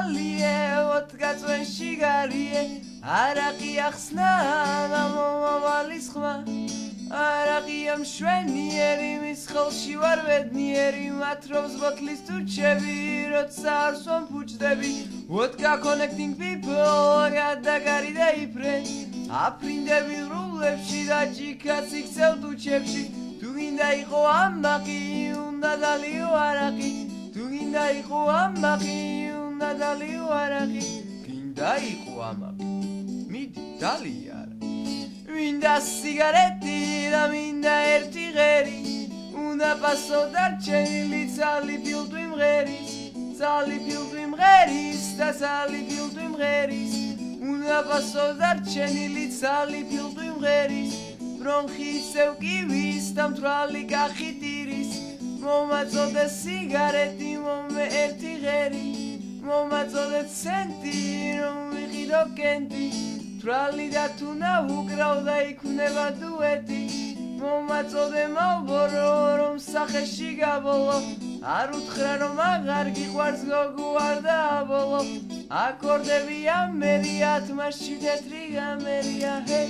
მალიე ოთგაწვენში გარიე არაყი ახსნა მომავალის ხმა არაყია მშვენიერი მის ხელში ვარ ბედნიერი მათრობს ბოთლის თუჩები როცა არ სვამფუჭდები Vodka connecting people გადაგარი და იფრე აფრინდები რულებში და ჯიქაც იქცევ თუჩებში თუ გინდა იყო ამბაყი უნდა დალიო არაყი თუ გინდა იყო ამბაყი უნდა დალიო არაყი გინდა იყო ამბაყი მიდი დალია მინდა სიგარეტი და მინდა ერთი ღერი უნდა პასო დარჩენილი ძალი ფილტვი მღერის ძალი ფილტვი მღერის და ძალი ფილტვი მღერის უნდა პასო დარჩენილი ძალი ფილტვი მღერის ბრონხი ისევ კივის და მთვრალი კახიტირის მომაწოდე სიგარეტი მომე ერთი ღერი მომაწოდე ცენტი რომ ვიყიდო კენტი მთვრალი და თუნა უკრავ და იქნება დუეტი მომაწოდე მალბორო რომ სახეში გაბოლო არ უთხრა რომ აღარ გიყვარს გოგო არ დააბოლო აკორდები ამერია თმაში თეთრი გამერია ჰე